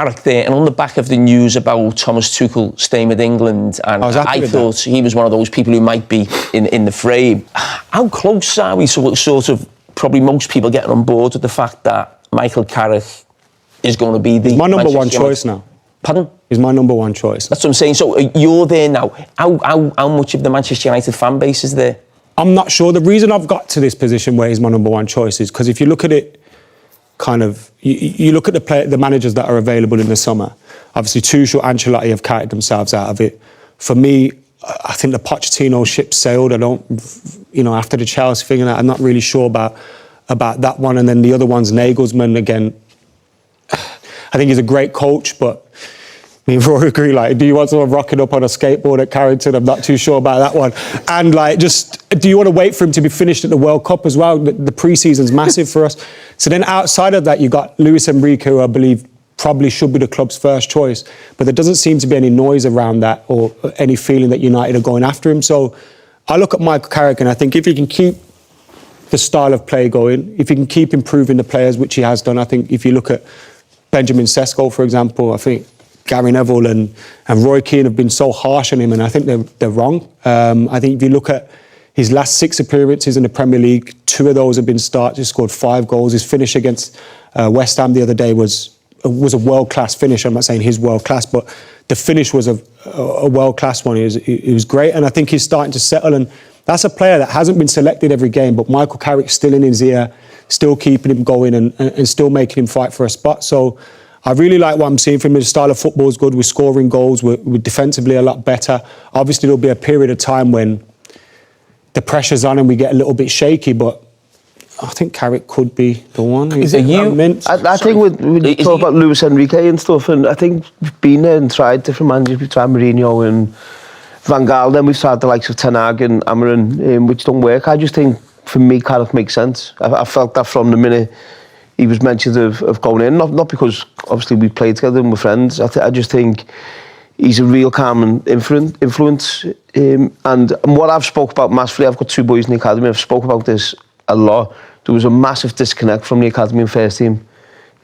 character, and on the back of the news about Thomas Tuchel staying with England, and I thought he was one of those people who might be in the frame. How close are we sort of, probably most people getting on board with the fact that Michael Carrick is going to be the... my number one choice now. Pardon? He's my number one choice. That's what I'm saying. So you're there now. How much of the Manchester United fan base is there? I'm not sure. The reason I've got to this position where he's my number one choice is because if you look at it, kind of, you look at the managers that are available in the summer. Obviously, Tuchel, Ancelotti have counted themselves out of it. For me, I think the Pochettino ship sailed. I don't, after the Chelsea thing, I'm not really sure about that one. And then the other one's Nagelsmann again. I think he's a great coach, but me and Rory agree, like, do you want someone rocking up on a skateboard at Carrington? I'm not too sure about that one. And, like, just, do you want to wait for him to be finished at the World Cup as well? The pre-season's massive for us. So then outside of that, you got Luis Enrique, who I believe probably should be the club's first choice. But there doesn't seem to be any noise around that or any feeling that United are going after him. So I look at Michael Carrick and I think if he can keep the style of play going, if he can keep improving the players, which he has done, I think if you look at Benjamin Sesko, for example, I think Gary Neville and Roy Keane have been so harsh on him, and I think they're wrong. I think if you look at his last 6 appearances in the Premier League, 2 of those have been starts. He scored 5 goals. His finish against West Ham the other day was a world-class finish. I'm not saying he's world-class, but the finish was a world-class one. It was great, and I think he's starting to settle, and that's a player that hasn't been selected every game, but Michael Carrick's still in his ear, still keeping him going and still making him fight for a spot. So I really like what I'm seeing from him. His style of football is good. We're scoring goals. We're defensively a lot better. Obviously, there'll be a period of time when the pressure's on and we get a little bit shaky, but I think Carrick could be the one. Is it you? I think we talk about Luis Enrique and stuff, and I think we've been there and tried different managers. We've tried Mourinho and Van Gaal, then we've tried the likes of Ten Hag and Amarin, which don't work. I just think, for me, Carrick makes sense. I felt that from the minute he was mentioned of going in, not because obviously we played together and we're friends. I just think he's a real calming influence. And what I've spoke about massively, I've got 2 boys in the academy, I've spoke about this a lot. There was a massive disconnect from the academy and first team.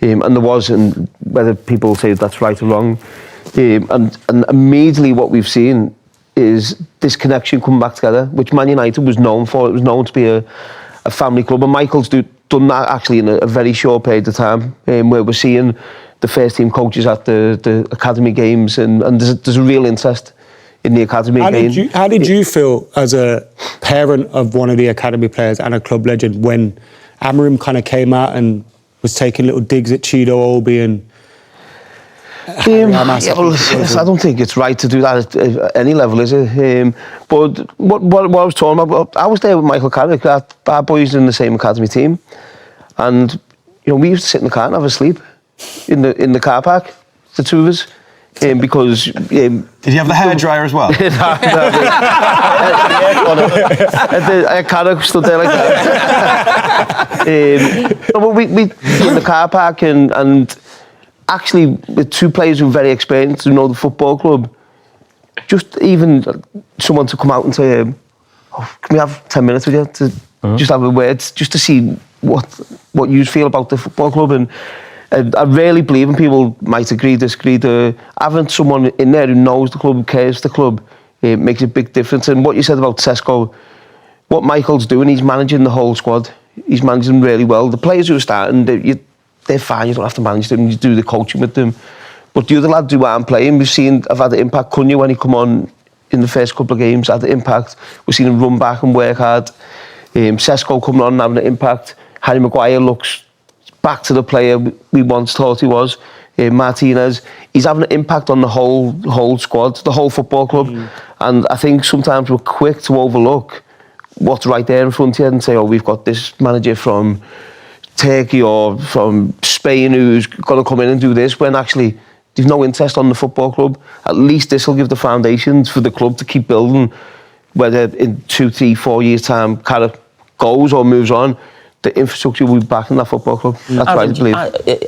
And there was, and whether people say that's right or wrong. And immediately what we've seen is this connection come back together, which Man United was known for. It was known to be a family club, and Michael's done that actually in a very short period of time, where we're seeing the first team coaches at the academy games, and there's a real interest in the academy again. How did you feel as a parent of one of the academy players and a club legend when Amarim kind of came out and was taking little digs at Chido Obi and... I don't think it's right to do that at any level, is it? But what I was talking about, I was there with Michael Carrick. Our boys in the same academy team, and we used to sit in the car and have a sleep in the car park, the 2 of us. Because did you have the hairdryer as well? Carrick stood there like that. We in the car park and actually with 2 players who are very experienced, who know the football club, just even someone to come out and say, can we have 10 minutes with you to just have a word, just to see what you feel about the football club. And I really believe, and people might agree, disagree, having someone in there who knows the club, who cares for the club, it makes a big difference. And what you said about Sesko, what Michael's doing, he's managing the whole squad. He's managing them really well. The players who are starting, they're fine, you don't have to manage them, you do the coaching with them. But the other lads who aren't playing, I've had the impact. Cunha, when he come on in the first couple of games, had the impact. We've seen him run back and work hard. Sesko coming on and having an impact. Harry Maguire looks back to the player we once thought he was. Martinez, he's having an impact on the whole squad, the whole football club. And I think sometimes we're quick to overlook what's right there in front of you and say, we've got this manager from Turkey or from Spain who's got to come in and do this, when actually they've no interest on the football club. At least this will give the foundations for the club to keep building, whether in 2, 3, 4 years' time Carrick goes or moves on, the infrastructure will be back in that football club. That's what I believe.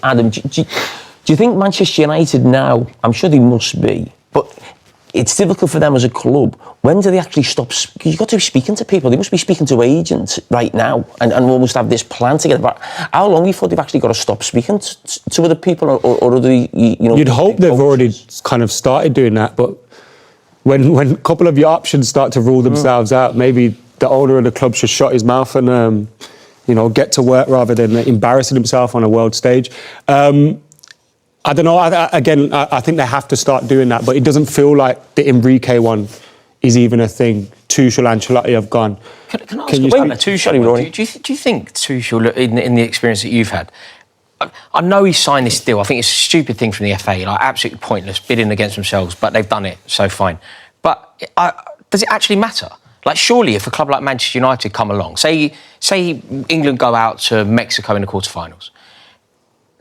Adam, do you think Manchester United now, I'm sure they must be, but it's difficult for them as a club. When do they actually stop? Because you've got to be speaking to people. They must be speaking to agents right now and almost have this plan together. But how long before they've actually got to stop speaking to other people, or are they, You'd hope they've already kind of started doing that, but when a couple of your options start to rule themselves out, maybe the owner of the club should shut his mouth and get to work rather than embarrassing himself on a world stage. I don't know. I think they have to start doing that, but it doesn't feel like the Enrique one is even a thing. Tuchel, Ancelotti have gone. Can I ask about Tuchel? Do you think Tuchel, in the experience that you've had, I know he signed this deal. I think it's a stupid thing from the FA, like absolutely pointless, bidding against themselves, but they've done it, so fine. But does it actually matter? Like, surely if a club like Manchester United come along, say England go out to Mexico in the quarterfinals,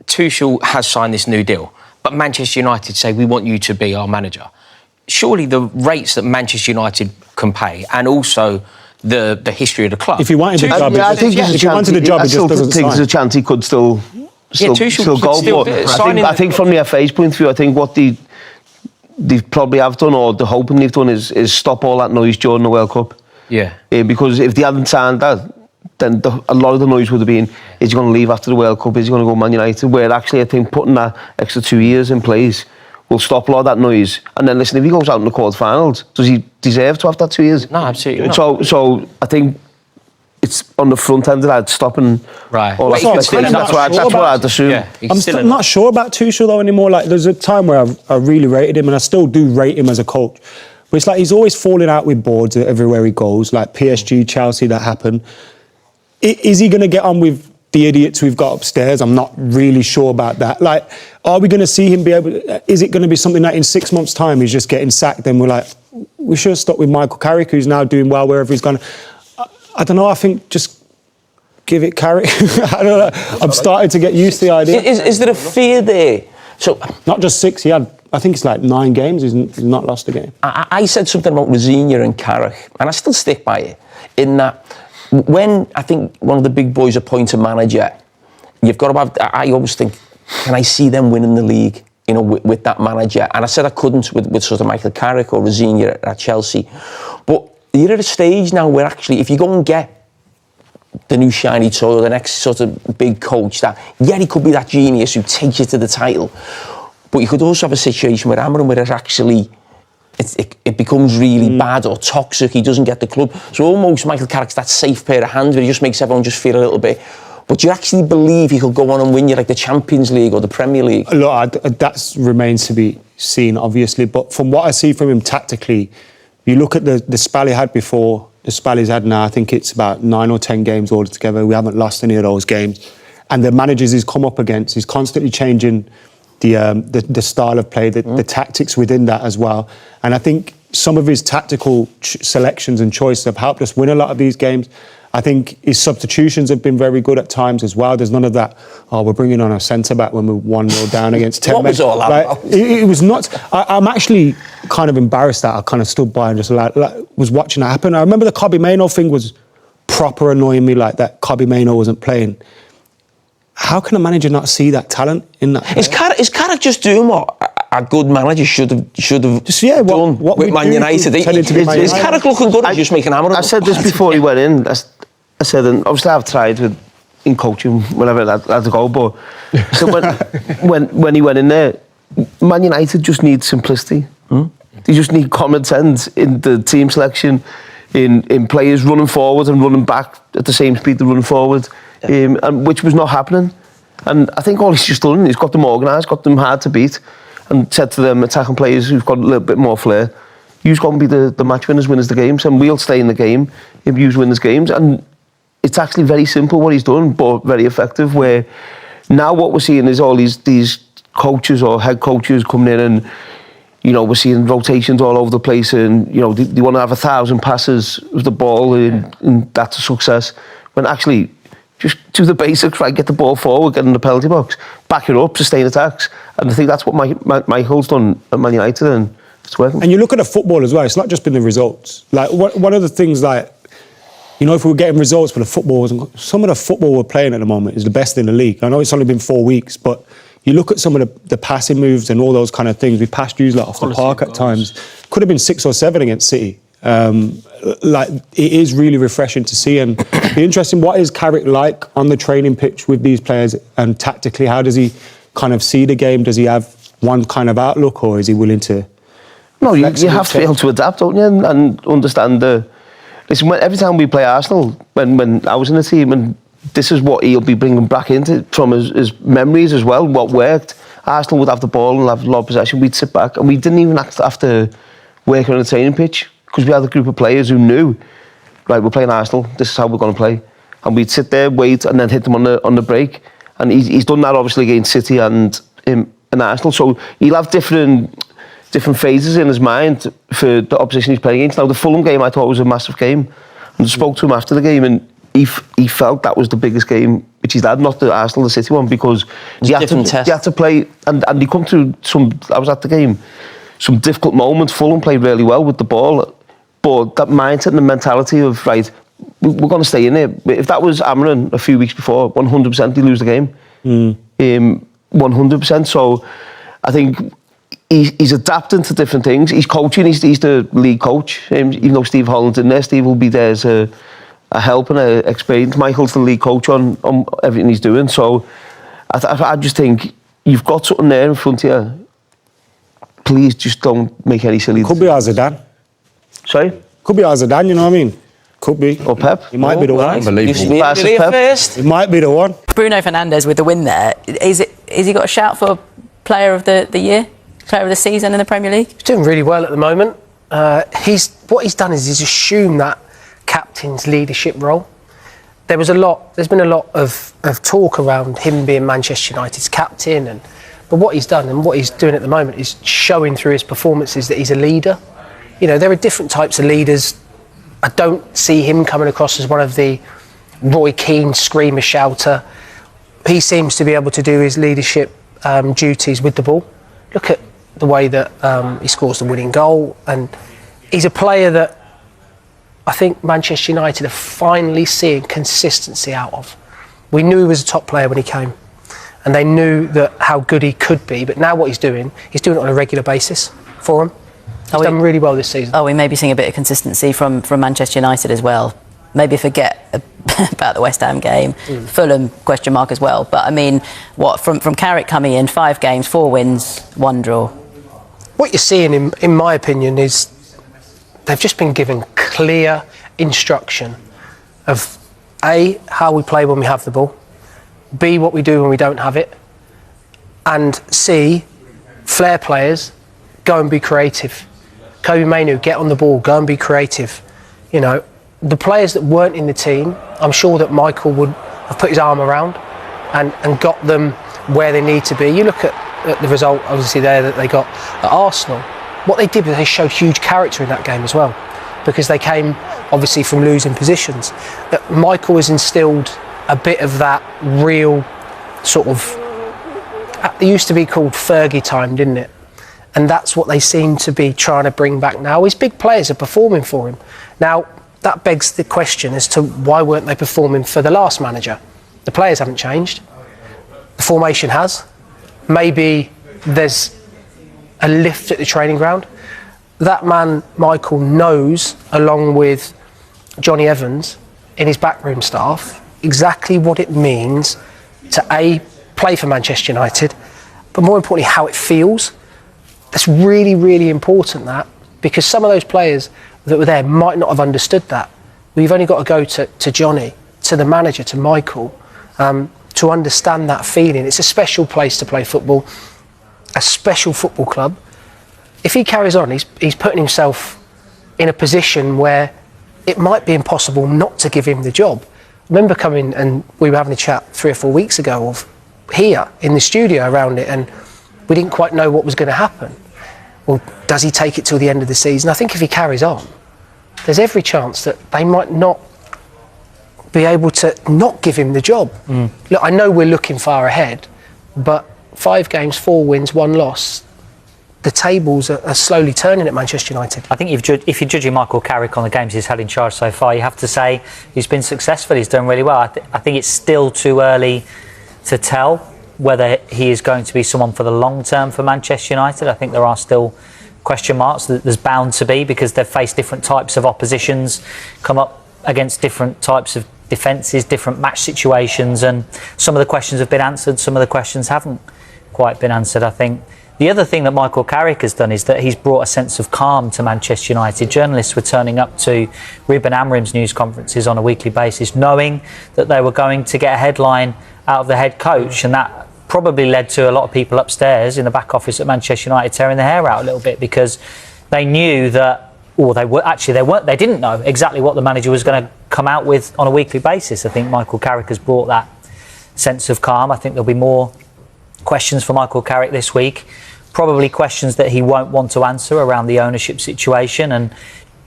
Tuchel has signed this new deal, but Manchester United say, we want you to be our manager. Surely the rates that Manchester United can pay, and also the history of the club. If he wanted the job, I think if he wanted the job, he just doesn't sign. there's a chance he could still go. But I think from the FA's point of view, I think what they probably have done, or they're hoping they've done, is stop all that noise during the World Cup. Yeah. Because if they hadn't signed that, then a lot of the noise would have been, is he going to leave after the World Cup? Is he going to go Man United? Where actually I think putting that extra 2 years in place will stop a lot of that noise. And then listen, if he goes out in the quarterfinals, does he deserve to have that 2 years? No, absolutely not. So I think it's on the front end of that, stopping all that expectation. That's what I'd assume. Yeah, I'm not sure about Tuchel though anymore. Like, there's a time where I really rated him, and I still do rate him as a coach. But it's like he's always falling out with boards everywhere he goes. Like PSG, Chelsea, that happened. Is he going to get on with the idiots we've got upstairs? I'm not really sure about that. Like, are we going to see him be able... Is it going to be something that in 6 months' time he's just getting sacked, and we're like, we should have stuck with Michael Carrick, who's now doing well wherever he's gone. I don't know, I think just give it Carrick. I don't know. I'm starting to get used to the idea. Is there a fear there? So not just 6, I think it's like 9 games, he's not lost a game. I said something about Rosigne and Carrick, and I still stick by it, in that when I think one of the big boys appoint a manager, you've got to have... I always think, can I see them winning the league, with that manager? And I said I couldn't with sort of Michael Carrick or Rosigne at Chelsea. But you're at a stage now where actually, if you go and get the new shiny toy or the next sort of big coach, he could be that genius who takes you to the title. But you could also have a situation where it actually... It becomes really bad or toxic. He doesn't get the club. So almost Michael Carrick's that safe pair of hands where he just makes everyone just feel a little bit. But you actually believe he could go on and win you like the Champions League or the Premier League? Look, that remains to be seen, obviously. But from what I see from him tactically, you look at the spell he had before, the spell he's had now, I think it's about 9 or 10 games altogether. We haven't lost any of those games. And the managers he's come up against, he's constantly changing the style of play, the tactics within that as well. And I think some of his tactical selections and choices have helped us win a lot of these games. I think his substitutions have been very good at times as well. There's none of that, we're bringing on a centre-back when we're 1-0 down against 10 men. What was all that about? It was nuts. I'm actually kind of embarrassed that I kind of stood by and just was watching that happen. I remember the Kobbie Mainoo thing was proper annoying me, like that Kobbie Mainoo wasn't playing. How can a manager not see that talent in that player? Is Carrick just doing what a good manager should have done with Man United? Is Carrick looking good or just making a hammer of it? I said this before he went in. I said, and obviously I've tried in coaching, whenever I had to go, but so when he went in there, Man United just need simplicity. They just need common sense in the team selection, in players running forward and running back at the same speed they're running forward. And which was not happening. And I think all he's just done, he's got them organised, got them hard to beat, and said to them attacking players who've got a little bit more flair, you've got to be the match winners the games, and we'll stay in the game if you win the games. And it's actually very simple what he's done, but very effective, where now what we're seeing is all these coaches or head coaches coming in, and we're seeing rotations all over the place, and they want to have 1,000 passes with the ball, and that's a success, when actually just do the basics, right? Get the ball forward, get in the penalty box, back it up, sustain attacks. And I think that's what Michael's done at Man United, and it's working. And you look at the football as well, it's not just been the results. Like, one of the things, like, if we were getting results, but the football wasn't... Some of the football we're playing at the moment is the best in the league. I know it's only been 4 weeks, but you look at some of the passing moves and all those kind of things. We passed you off the park at times. Could have been 6 or 7 against City. Like, it is really refreshing to see, and be interesting. What is Carrick like on the training pitch with these players, and tactically, how does he kind of see the game? Does he have one kind of outlook, or is he willing to? No, you have to be able to adapt, don't you, and understand the. Listen, every time we play Arsenal, when I was in the team, and this is what he'll be bringing back into from his memories as well. What worked? Arsenal would have the ball and have a lot of possession. We'd sit back, and we didn't even have to work on a training pitch, because we had a group of players who knew, right, we're playing Arsenal, this is how we're going to play. And we'd sit there, wait, and then hit them on the break. And he's done that, obviously, against City and Arsenal. So he'll have different phases in his mind for the opposition he's playing against. Now, the Fulham game, I thought, was a massive game. And I spoke to him after the game, and he felt that was the biggest game which he's had, not the Arsenal, the City one, because you had to play, and he come through I was at the game, some difficult moments. Fulham played really well with the ball, but that mindset and the mentality of, right, we're going to stay in there. If that was Amarin a few weeks before, 100% he'd lose the game. 100%. So I think he's adapting to different things. He's coaching, he's the lead coach. Even though Steve Holland's in there, Steve will be there as a help and a experience. Michael's the lead coach on everything he's doing. So I just think you've got something there in front of you. Please just don't make any silly... Could be Zidane. Sorry? Could be Zidane, you know what I mean? Could be. Or Pep. He might be the one. Unbelievable. It might be the one. Bruno Fernandes with the win there. Has he got a shout for player of the year? Player of the season in the Premier League? He's doing really well at the moment. What he's done is he's assumed that captain's leadership role. There's been a lot of talk around him being Manchester United's captain, but what he's done and what he's doing at the moment is showing through his performances that he's a leader. You know, there are different types of leaders. I don't see him coming across as one of the Roy Keane screamer shouter. He seems to be able to do his leadership duties with the ball. Look at the way that he scores the winning goal, and he's a player that I think Manchester United are finally seeing consistency out of. We knew he was a top player when he came, and they knew that how good he could be, but now what he's doing it on a regular basis for them. He's done really well this season. We may be seeing a bit of consistency from Manchester United as well. Maybe forget about the West Ham game. Fulham, question mark as well. But I mean, from Carrick coming in, 5 games, 4 wins, 1 draw. What you're seeing, in my opinion, is they've just been given clear instruction of A, how we play when we have the ball, B, what we do when we don't have it, and C, flair players, go and be creative. Kobe Mainoo, get on the ball, go and be creative. You know, the players that weren't in the team, I'm sure that Michael would have put his arm around and got them where they need to be. You look at the result, obviously, there that they got at Arsenal. What they did was they showed huge character in that game as well, because they came, obviously, from losing positions. That Michael has instilled a bit of that real sort of... It used to be called Fergie time, didn't it? And that's what they seem to be trying to bring back now. His big players are performing for him. Now, that begs the question as to why weren't they performing for the last manager? The players haven't changed. The formation has. Maybe there's a lift at the training ground. That man, Michael, knows, along with Johnny Evans in his backroom staff, exactly what it means to A, play for Manchester United, but more importantly, how it feels. That's really, really important, that, because some of those players that were there might not have understood that. We've only got to go to Johnny, to the manager, to Michael, to understand that feeling. It's a special place to play football, a special football club. If he carries on, he's putting himself in a position where it might be impossible not to give him the job. I remember coming, and we were having a chat 3 or 4 weeks ago of here in the studio around it, and we didn't quite know what was going to happen. Well, does he take it till the end of the season? I think if he carries on, there's every chance that they might not be able to not give him the job. Look, I know we're looking far ahead, but 5 games, 4 wins, 1 loss, the tables are slowly turning at Manchester United. I think if you're judging Michael Carrick on the games he's had in charge so far, you have to say he's been successful, he's done really well. I think it's still too early to tell whether he is going to be someone for the long term for Manchester United. I think there are still question marks that there's bound to be, because they've faced different types of oppositions, come up against different types of defences, different match situations, and some of the questions have been answered, some of the questions haven't quite been answered. I think the other thing that Michael Carrick has done is that he's brought a sense of calm to Manchester United. Journalists were turning up to Ruben Amorim's news conferences on a weekly basis knowing that they were going to get a headline out of the head coach, and that probably led to a lot of people upstairs in the back office at Manchester United tearing their hair out a little bit, because they knew that, or they didn't know exactly what the manager was going to come out with on a weekly basis. I think Michael Carrick has brought that sense of calm. I think there'll be more questions for Michael Carrick this week, probably questions that he won't want to answer around the ownership situation and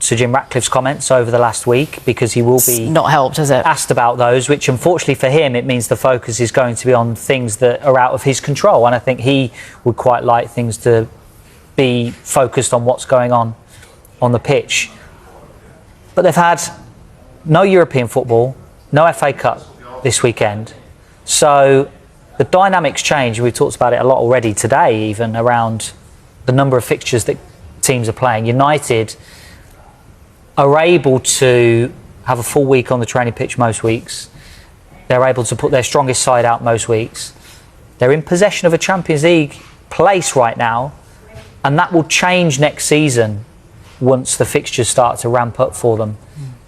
Sir Jim Ratcliffe's comments over the last week, because he will be not helped, has it? Asked about those, which unfortunately for him it means the focus is going to be on things that are out of his control, and I think he would quite like things to be focused on what's going on the pitch. But they've had no European football, no FA Cup this weekend, so the dynamics change. We've talked about it a lot already today, even around the number of fixtures that teams are playing. United are able to have a full week on the training pitch most weeks. They're able to put their strongest side out most weeks. They're in possession of a Champions League place right now, and that will change next season once the fixtures start to ramp up for them.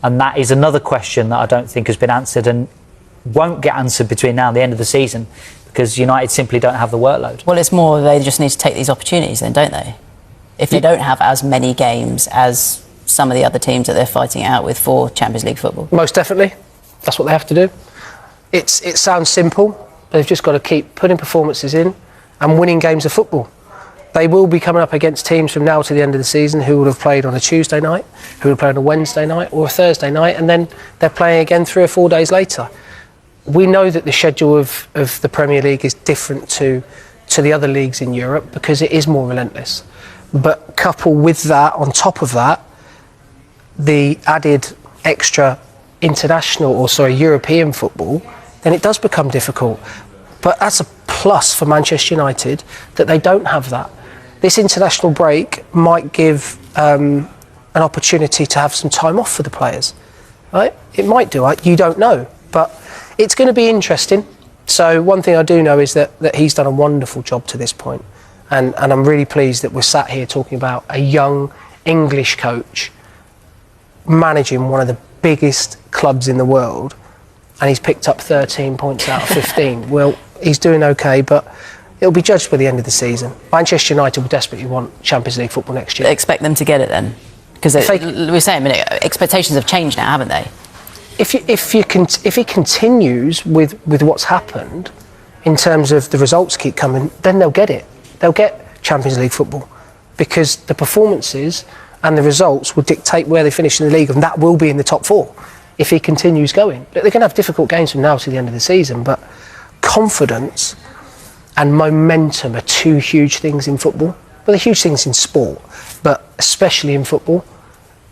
And that is another question that I don't think has been answered and won't get answered between now and the end of the season, because United simply don't have the workload. Well, it's more they just need to take these opportunities then, don't they? If they don't have as many games as some of the other teams that they're fighting it out with for Champions League football. Most definitely. That's what they have to do. It sounds simple, but they've just got to keep putting performances in and winning games of football. They will be coming up against teams from now to the end of the season who would have played on a Tuesday night, who would have played on a Wednesday night or a Thursday night, and then they're playing again 3 or 4 days later. We know that the schedule of the Premier League is different to the other leagues in Europe because it is more relentless. But coupled with that, on top of that, the added extra European football, then it does become difficult. But that's a plus for Manchester United that they don't have that. This international break might give an opportunity to have some time off for the players. Right? It might do, you don't know. But it's going to be interesting. So one thing I do know is that he's done a wonderful job to this point. And I'm really pleased that we're sat here talking about a young English coach managing one of the biggest clubs in the world, and he's picked up 13 points out of 15. Well, he's doing okay, but it'll be judged by the end of the season. Manchester United will desperately want Champions League football next year. They expect them to get it then? Because we were saying a minute, expectations have changed now, haven't they? If he continues with what's happened in terms of the results keep coming, then they'll get it. They'll get Champions League football because the performances and the results will dictate where they finish in the league, and that will be in the top 4 if he continues going. They're going to have difficult games from now to the end of the season, but confidence and momentum are 2 huge things in football. Well, they're huge things in sport, but especially in football.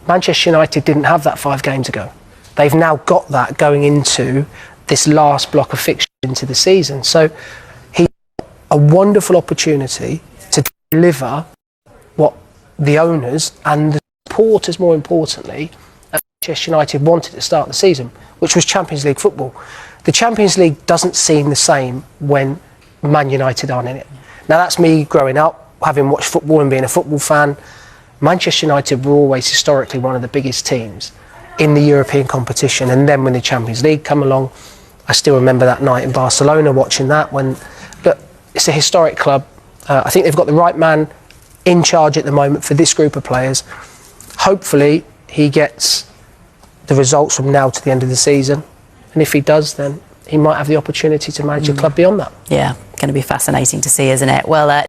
Manchester United didn't have that 5 games ago. They've now got that going into this last block of fixtures into the season. So he's got a wonderful opportunity to deliver what the owners and the supporters, more importantly, at Manchester United wanted to start the season, which was Champions League football. The Champions League doesn't seem the same when Man United aren't in it. Now, that's me growing up, having watched football and being a football fan. Manchester United were always historically one of the biggest teams in the European competition, and then when the Champions League come along, I still remember that night in Barcelona watching that. Look, it's a historic club. I think they've got the right man in charge at the moment for this group of players. Hopefully he gets the results from now to the end of the season, and if he does, then he might have the opportunity to manage a club beyond that. Yeah, going to be fascinating to see, isn't it? Well,